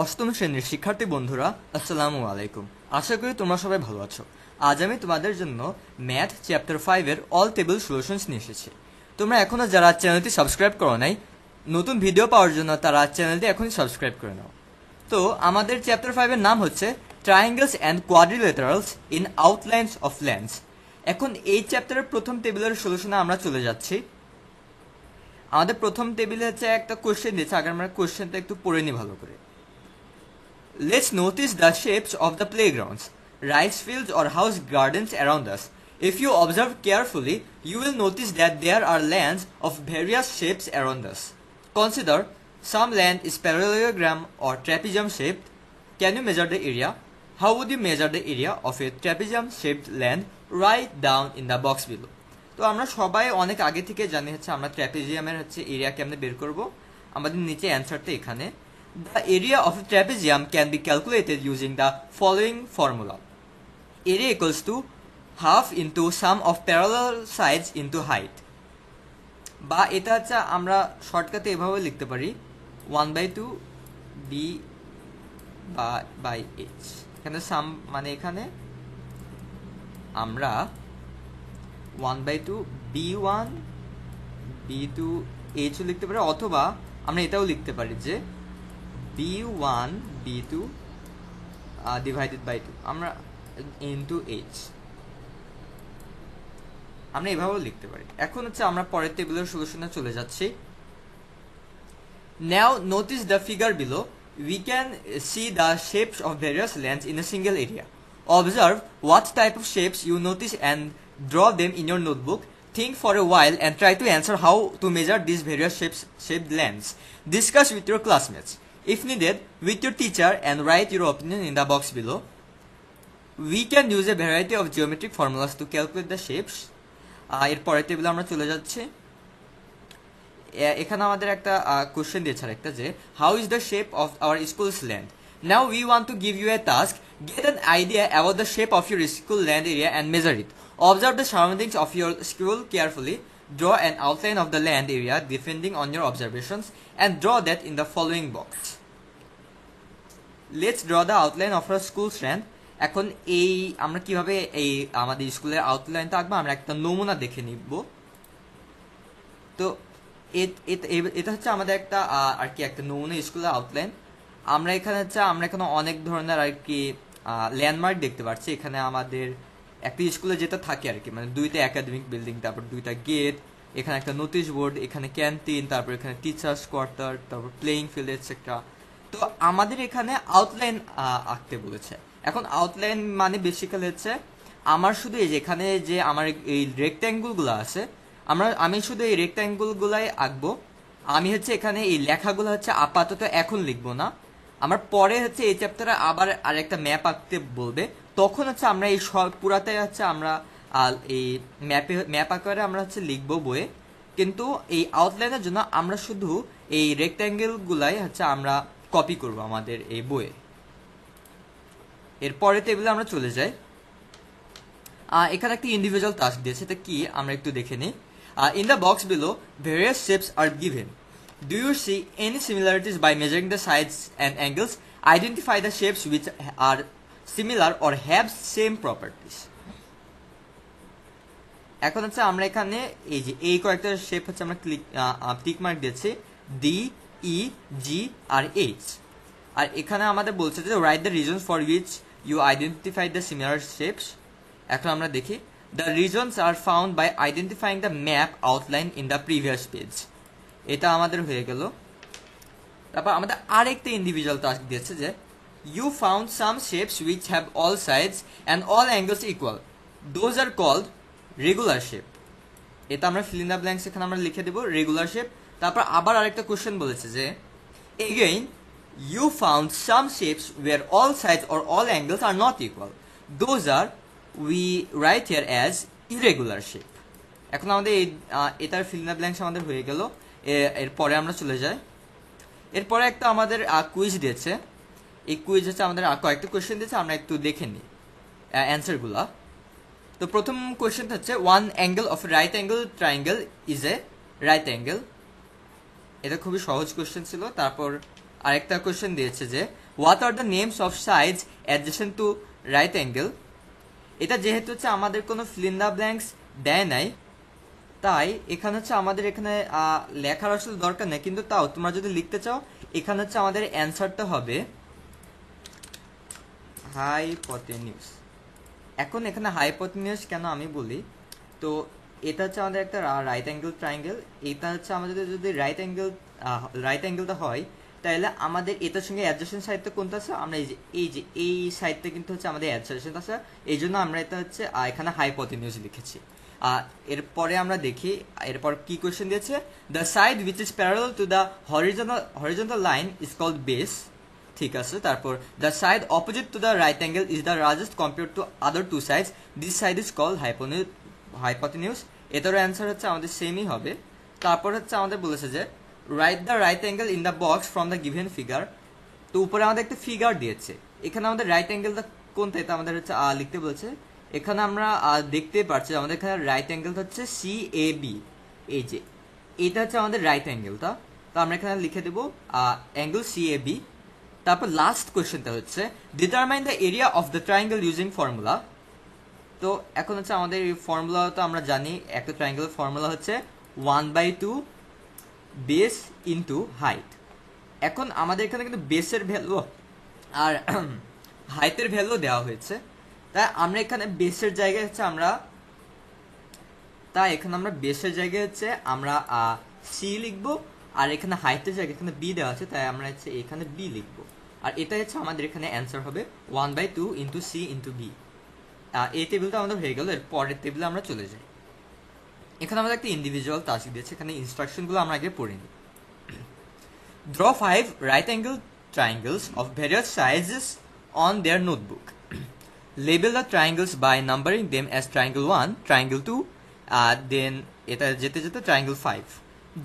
অষ্টম শ্রেণীর শিক্ষার্থী বন্ধুরা, আসসালামু আলাইকুম। আশা করি তোমরা সবাই ভালো আছো। আজ আমি তোমাদের জন্য ম্যাথ চ্যাপ্টার 5-এর অল টেবল সলিউশনস নিয়ে এসেছি। তোমরা এখনও যারা চ্যানেলটি সাবস্ক্রাইব করো নাই, নতুন ভিডিও পাওয়ার জন্য তারা চ্যানেলটি এখনই সাবস্ক্রাইব করে নাও। তো আমাদের চ্যাপ্টার 5-এর নাম হচ্ছে triangles and quadrilaterals in outlines of lands. এখন এই চ্যাপ্টারের প্রথম টেবিলের সলিউশনে আমরা চলে যাচ্ছি। আমাদের প্রথম টেবিলে হচ্ছে একটা কোশ্চেন দিয়েছে, আগে আমরা কোশ্চেনটা একটু পড়ে নিই ভালো করে। Let's notice the shapes of the playgrounds, rice fields or house gardens around us. If you observe carefully, you will notice that there are lands of various shapes around us. Consider, some land is parallelogram or trapezium shaped. Can you measure the area? How would you measure the area of a trapezium shaped land? Write down in the box below. তো আমরা সবাই অনেক আগে থেকে জানি হচ্ছে আমরা ট্র্যাপিজিয়ামের হচ্ছে এরিয়া কেমনে বের করব। আমাদের নিচে অ্যান্সারটা এখানে। The area of a trapezium can be calculated using the following formula. Area equals to half into sum of parallel sides into height. বা এটা হচ্ছে আমরা শর্টকাটে এভাবে লিখতে পারি 1/2 b বাই h। এখানে সাম মানে এখানে আমরা 1/2 b1 b2 h লিখতে পারি, অথবা আমরা এটাও লিখতে পারি যে b1 b2 ডিভাইডেড বাই 2 আমরা ইনটু h, আমরা এভাবেও লিখতে পারি। এখন হচ্ছে আমরা পরের টেবিলের সলিউশনে চলে যাচ্ছি। Now notice the figure below. We can see the shapes of various lands in a single area. Observe what type of shapes you notice and draw them in your notebook. Think for a while and try to answer how to measure these various shaped lands. Discuss with your classmates, if needed, with your teacher, and write your opinion in the box below. We can use a variety of geometric formulas to calculate the shapes. এর পরের টেবিলে আমরা চলে যাচ্ছি। এখানে আমাদের একটা question দিয়েছে একটা যে how is the shape of our schools land. Now we want to give you a task, get an idea about the shape of your school land area and measure it. Observe the surroundings of your school carefully, draw an outline of the land area depending on your observations, and draw that in the following box. Let's draw the outline of our school's land. এখন এই আমরা কিভাবে এই আমাদের স্কুলের আউটলাইনটা আঁকবো আমরা একটা নমুনা দেখে নিব। তো এটা হচ্ছে আমাদের একটা আর কি একটা নমুনা স্কুলের আউটলাইন। আমরা এখানে হচ্ছে আমরা এখানে অনেক ধরনের আর কি ল্যান্ডমার্ক দেখতে পাচ্ছি। এখানে আমাদের একটা স্কুলে যেটা থাকে আর কি, মানে 2টা একাডেমিক বিল্ডিং, তারপর 2টা গেট, এখানে একটা নোটিশ বোর্ড, এখানে ক্যান্টিন, তারপর এখানে টিচার্স কোয়ার্টার, তারপর প্লেয়িং ফিল্ড এটসেট্রা। তো আমাদের এখানে আউটলাইন আঁকতে বলেছে। এখন আউটলাইন মানে বেসিক্যালি হচ্ছে আমার শুধু এই যেখানে যে আমার এই রেক্ট্যাঙ্গুলগুলো আছে আমি শুধু এই রেক্ট্যাঙ্গুলগুলাই আঁকবো। আমি হচ্ছে এখানে এই লেখাগুলো হচ্ছে আপাতত এখন লিখবো না, আমার পরে হচ্ছে এই চ্যাপ্টারে আবার আরেকটা ম্যাপ আঁকতে বলবে, তখন হচ্ছে আমরা এই সব পুরাটাই হচ্ছে আমরা এই ম্যাপ আকারে আমরা হচ্ছে লিখবো বইয়ে। কিন্তু এই আউটলাইনের জন্য আমরা শুধু এই রেক্ট্যাঙ্গেলগুলাই হচ্ছে আমরা কপি করব আমাদের এই বইয়ে। এর পরের টেবিলে আমরা চলে যাই। এখানে একটা ইন্ডিভিজুয়াল টাস্ক দিয়েছে, এটা কি আমরা একটু দেখে নিই। In the box below various shapes are given. Do you see any similarities by measuring the sides and angles? Identify the shapes which are similar or have same properties. এখন হচ্ছে আমরা এখানে এই যে এই কয়েকটা শেপ হচ্ছে আমরা টিক মার্ক দিয়েছি ডি, ই, জি আর এইচ। আর এখানে আমাদের বলছে যে write the reasons for which you identify the similar shapes. এখন আমরা দেখি the reasons are found by identifying the map outline in the previous page. এটা আমাদের হয়ে গেল। তারপর আমাদের আরেকটা ইন্ডিভিজুয়াল টাস্ক দিয়েছে যে you found some shapes which have all sides and all angles equal. Those are called regular shape. এটা আমরা fill in the blanks এখানে আমরা লিখে দেব রেগুলার শেপ। তারপর আবার আরেকটা কোশ্চেন বলেছে যে again you found some shapes where all sides or all angles are not equal. Those are we write here as irregular shape. এখন আমাদের এটার fill in the blanks আমাদের হয়ে গেল। এরপরে আমরা চলে যাই। এরপরে একটা আমাদের কুইজ দিয়েছে। এই কুইজ হচ্ছে আমাদের কয়েকটা কোয়েশ্চেন দিয়েছে, আমরা একটু দেখে নিই অ্যান্সারগুলা। তো প্রথম কোয়েশ্চেনটা হচ্ছে one angle of right angle triangle is a right angle. এটা খুবই সহজ কোয়েশ্চেন ছিল। তারপর আরেকটা কোয়েশ্চেন দিয়েছে যে what are the names of sides adjacent to right angle. এটা যেহেতু হচ্ছে আমাদের কোনো ফিল ইন দ্য ব্ল্যাঙ্কস দেয় নাই, তাই এখানে হচ্ছে আমাদের এখানে লেখার আসলে দরকার নেই, কিন্তু তাও তোমরা যদি লিখতে চাও এখানে হচ্ছে আমাদের অ্যান্সারটা হবে হাইপোটেনিউস। এখন এখানে হাইপোটেনিউস কেন আমি বলি, তো এটা হচ্ছে আমাদের একটা রাইট অ্যাঙ্গেল ট্রায়াঙ্গেল। এটা হচ্ছে আমাদের যদি রাইট অ্যাঙ্গেলটা হয়, তাহলে আমাদের এটার সঙ্গে অ্যাডজেসেন্ট সাইডটা কোনটা আছে, আমরা এই সাইডটা কিন্তু হচ্ছে আমাদের অ্যাডজেসেন্ট আছে, এই জন্য আমরা এটা হচ্ছে এখানে হাইপোটেনিউস লিখেছি। এরপরে আমরা দেখি এরপর কি কোয়েশ্চেন দিয়েছে। The side which is parallel to the horizontal line is called base. ঠিক আছে, তারপর the side opposite to the right angle is the largest compare to other two sides, this side is called hypotenuse. এটারও answer হচ্ছে আমাদের সেমই হবে। তারপর হচ্ছে আমাদের বলেছে যে write the right angle in the box from the given figure. তো উপরে আমাদের একটা ফিগার দিয়েছে, এখানে আমাদের রাইট অ্যাঙ্গেলটা কোনটা এটা আমাদের হচ্ছে লিখতে বলেছে। এখানে আমরা দেখতে পাচ্ছি আমাদের এখানে রাইট অ্যাঙ্গেলটা হচ্ছে CAB। এই যে এটা হচ্ছে আমাদের রাইট অ্যাঙ্গেলটা, তো আমরা এখানে লিখে দেবো অ্যাঙ্গেল CAB। তারপর লাস্ট কোয়েশ্চেনটা হচ্ছে determine the area of the triangle using formula. তো এখন হচ্ছে আমাদের এই ফর্মুলা তো আমরা জানি, একটা ট্রায়াঙ্গেলের ফর্মুলা হচ্ছে 1/2 বেস ইন্টু হাইট। এখন আমাদের এখানে কিন্তু বেসের ভ্যালু আর হাইটের ভ্যালু দেওয়া হয়েছে, তাই আমরা এখানে বেসের জায়গায় হচ্ছে আমরা বেসের জায়গায় হচ্ছে আমরা সি লিখবো, আর এখানে হাইটের জায়গায় এখানে বি দেওয়া আছে, তাই আমরা হচ্ছে এখানে বি লিখবো। আর এটা হচ্ছে আমাদের এখানে অ্যান্সার হবে 1/2 ইন্টু সি ইন্টু বি। এই টেবিলটা আমাদের হয়ে গেল। এর পরের টেবিলে আমরা চলে যাই। এখানে আমাদের একটা ইন্ডিভিজুয়াল টাস্ক দিয়েছে, এখানে ইনস্ট্রাকশনগুলো আমরা আগে পড়ে নিই। Draw 5 right angle triangles of various sizes on their notebook. Label the triangles by numbering them as triangle 1, triangle 2, then এটা যেতে যেতে triangle 5.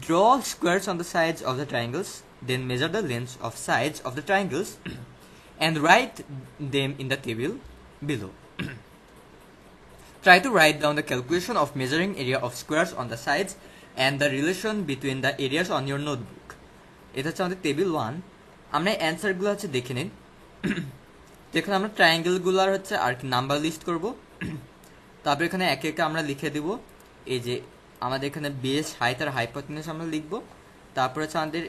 Draw squares on the sides of the triangles, then measure the lengths of sides of the triangles and write them in the table below. Try to write down the calculation of measuring area of squares on the sides and the relation between the areas on your notebook. এটা হচ্ছে আমাদের table 1। আমরা অ্যান্সারগুলো হচ্ছে দেখে নিন। দেখুন আমরা ট্রায়াঙ্গেলগুলোর হচ্ছে আর কি নাম্বার লিস্ট করব। তারপর এখানে একে একে আমরা লিখে দেব। এই যে আমাদের এখানে বেস, হাইট আর হাইপোটেনিউস আমরা লিখব। তারপর হচ্ছে আমাদের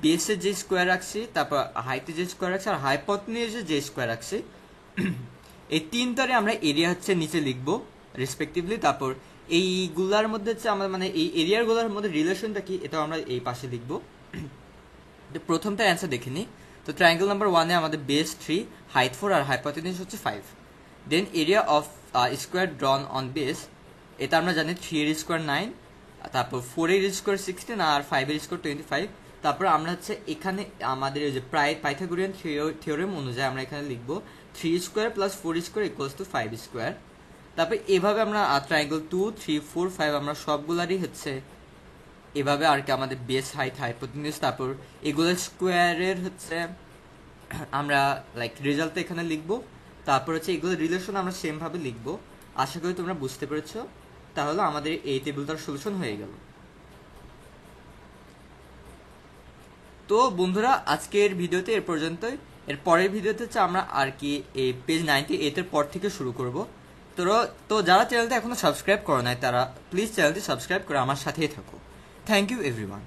বেসে যে স্কোয়ার রাখছি, তারপর হাইটে যে স্কোয়ার রাখছি, আর হাইপোটেনিউসে যে স্কোয়ার রাখছি, এই তিনটারে আমরা এরিয়া হচ্ছে নিচে লিখব রেসপেক্টিভলি। তারপর এইগুলার মধ্যে হচ্ছে আমরা মানে এই এরিয়াগুলোর মধ্যে রিলেশনটা কি, এটাও আমরা এই পাশে লিখব। প্রথমটা অ্যান্সার দেখে নিই। তো ট্রায়াঙ্গেল নাম্বার 1-এ আমাদের বেস 3, হাইট 4 আর হাইপোটেনিউস হচ্ছে 5। Then area of square drawn on base, এটা আমরা জানি 3 এর স্কোয়ার 9, তারপর 4 এর স্কোয়ার 16 আর 5 এর স্কোয়ার 25। তারপর আমরা হচ্ছে এখানে আমাদের যে পাইথাগোরিয়ান থিওরেম অনুযায়ী আমরা এখানে লিখব 3 square plus 4 square equals to 5 square. তারপর এভাবে আমরা ট্রায়াঙ্গেল 2, 3, 4, 5 আমরা সবগুলারই হচ্ছে এভাবে আর কি আমাদের বেস, হাইট, হাইপোটেনিউস, তারপর এগুলো স্কোয়ারের হচ্ছে আমরা লাইক রেজাল্ট এখানে লিখব। তারপর হচ্ছে এগুলো রিলেশন আমরা সেম ভাবে লিখব। আশা করি তোমরা বুঝতে পেরেছো। তাহলে আমাদের এই টেবিলটার সলিউশন হয়ে গেল। তো বন্ধুরা আজকের ভিডিওতে এর পর্যন্তই। এর পরের ভিডিওতে হচ্ছে আমরা আর কি এই পেজ 98 এর পর থেকে শুরু করব। তো যারা চ্যানেলটা এখনো সাবস্ক্রাইব করো নাই তারা প্লিজ চ্যানেলটি সাবস্ক্রাইব করে আমার সাথেই থাকো। Thank you everyone.